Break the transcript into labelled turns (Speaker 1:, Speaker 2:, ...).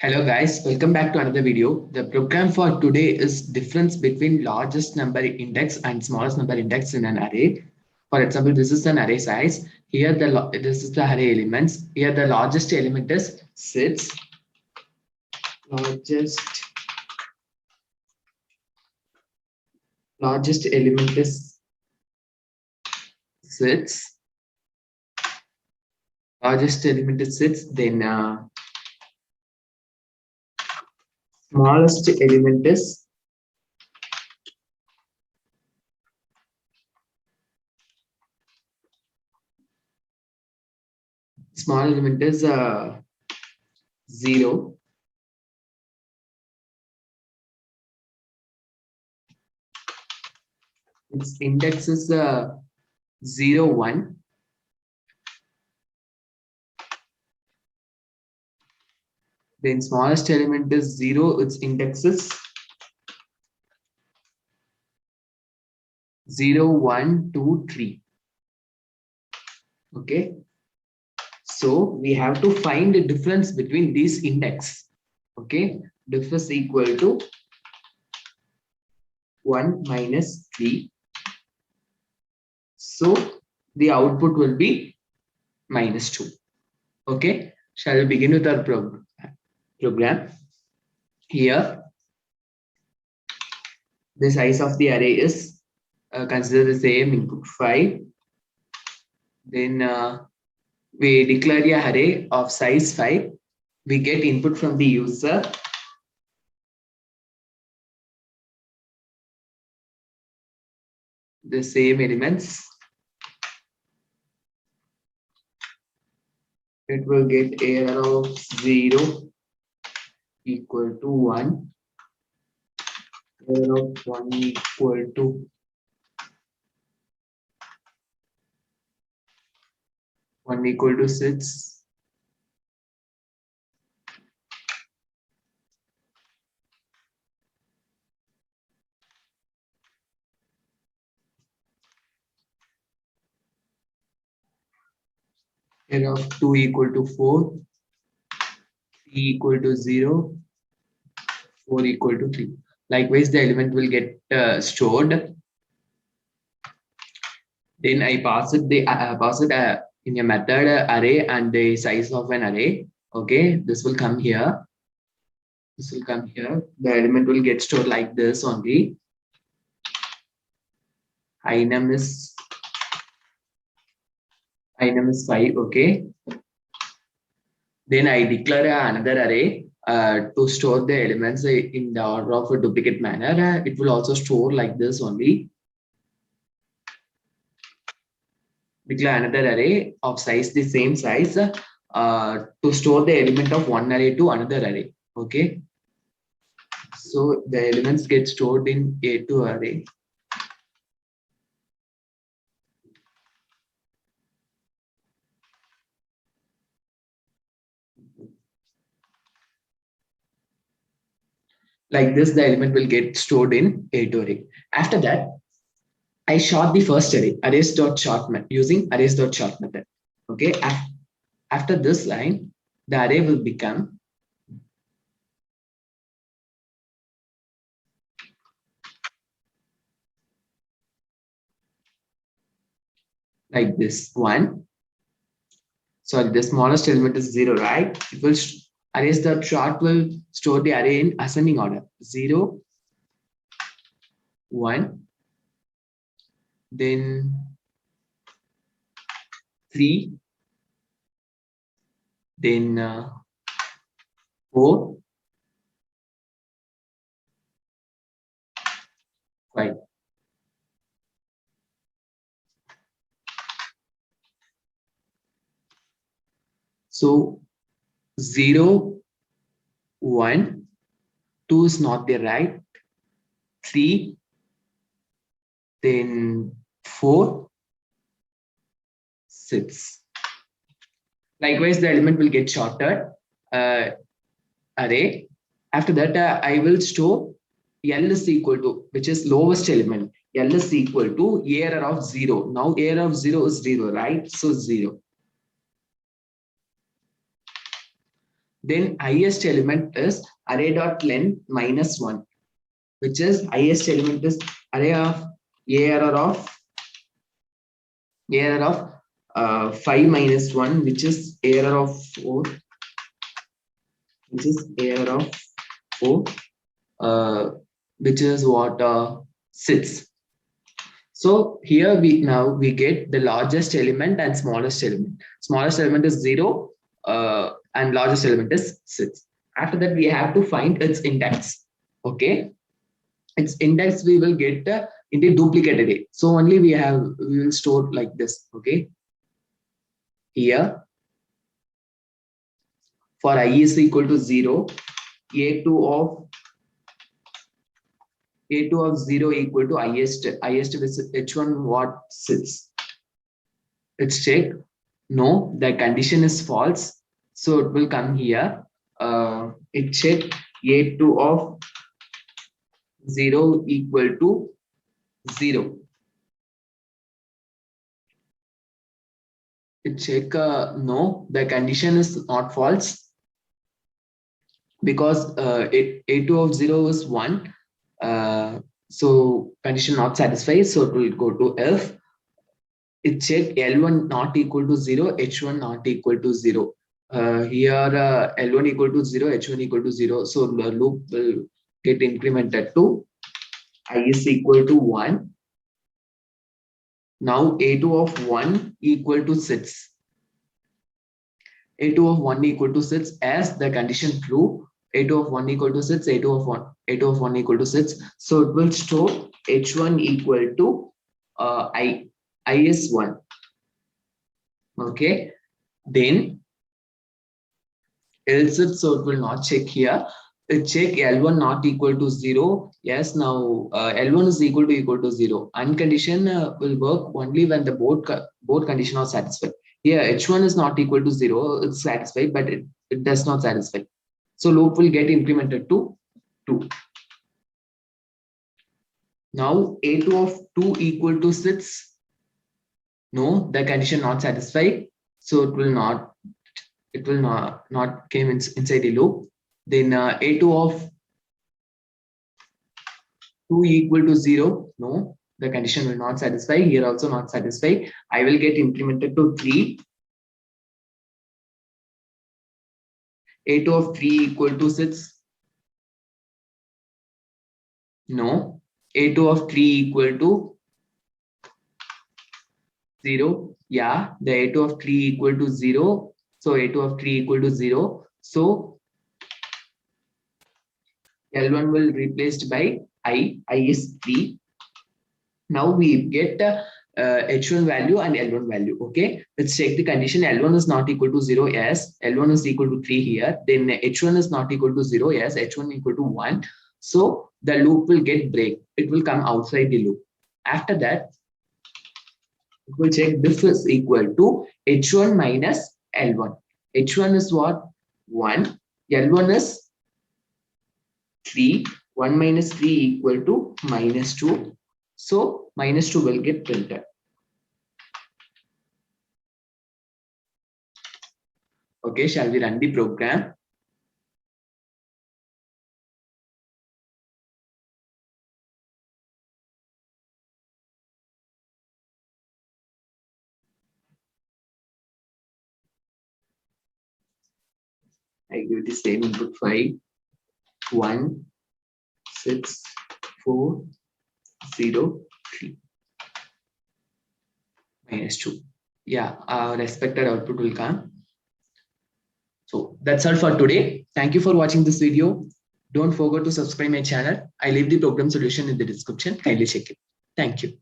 Speaker 1: Hello guys, welcome back to another video. The program for today is difference between largest number index and smallest number index in an array. For example, this is an array size. Here this is the array elements. Here the largest element is sits. Largest largest element is sits. Largest element is sits. Then smallest element is small element is 0. Its index is 0, 1. Then smallest element is 0. Its index is 0, 1, 2, 3. Okay. So we have to find the difference between these index. Okay. Difference equal to 1 minus 3. So the output will be minus 2. Okay. Shall we begin with our program? Here, the size of the array is consider the same input 5. Then we declare a array of size 5. We get input from the user. The same elements. It will get error of 0 equal to 1. Error of 1 equal to 1 equal to 6. Error of 2 equal to 4. 3 equal to 0. 4 equal to 3. Likewise, the element will get stored. Then I pass it in a method array and the size of an array. Okay, this will come here. This will come here. The element will get stored like this only. Inum is 5. Okay. Then I declare another array to store the elements in the order of a duplicate manner. It will also store like this only. Declare another array of size the same size to store the element of one array to another array. Okay. So the elements get stored in A2 array. Like this, the element will get stored in A2 array. After that, I short the first array, arrays.short method using arrays.short method. Okay. After this line, the array will become like this 1. Sorry, the smallest element is 0, right? It will arrays.short will store the array in ascending order 0, 1, then 3, then 4, 5. So 0, 1, 2 is not there, right? 3, then 4, 6. Likewise, the element will get shorted array. After that, I will store L is equal to, which is lowest element. L is equal to error of 0. Now error of 0 is 0, right? So 0. then highest element is array dot length minus 1, which is highest element is array of arr of 5 minus 1, which is arr of 4, which is arr of 4, which is what 6. So here we get the largest element and smallest element. Smallest element is 0 and largest element is 6. After that, we have to find its index. Okay, its index we will get in the duplicate array. So only we will store like this. Okay, here for I is equal to 0, a2 of 0 equal to highest with h1 what 6. Let's check. No, the condition is false, so it will come here. It check a2 of 0 equal to 0. It check no, the condition is not false, because a2 of 0 is 1. So condition not satisfied, so it will go to else. It check L1 not equal to 0, H1 not equal to 0. Here L1 equal to 0, H1 equal to 0. So the loop will get incremented to I is equal to 1. Now A2 of 1 equal to 6. A2 of 1 equal to 6 as the condition true. A2 of 1 equal to 6, A2 of 1 equal to 6. So it will store H1 equal to I is 1. Okay, then else it, so it will not check here. It check L1 not equal to 0. Yes, now L1 is equal to 0. Uncondition will work only when the both condition are satisfied. Here H1 is not equal to 0, it's satisfied, but it does not satisfy. So loop will get incremented to 2. Now A2 of 2 equal to 6. No, the condition not satisfied, so it will not came inside the loop. Then A2 of 2 equal to 0. No, the condition will not satisfy. Here also not satisfy. I will get implemented to 3. A2 of 3 equal to 6. No, A2 of 3 equal to 0. Yeah, the A2 of 3 equal to 0. So A2 of 3 equal to 0. So L1 will replaced by I is 3. Now we get H1 value and L1 value. Okay, let's check the condition. L1 is not equal to 0. Yes, L1 is equal to 3 here. Then H1 is not equal to 0. Yes, H1 equal to 1. So the loop will get break. It will come outside the loop. After that, it will check this is equal to H1 minus L1. H1 is what? 1. L1 is 3. 1 minus 3 equal to minus 2. So minus 2 will get printed. Okay, shall we run the program? I give the same input 5, 1, 6, 4, 0, 3, minus 2. Yeah, our expected output will come. So that's all for today. Thank you for watching this video. Don't forget to subscribe my channel. I leave the program solution in the description. Kindly check it. Thank you.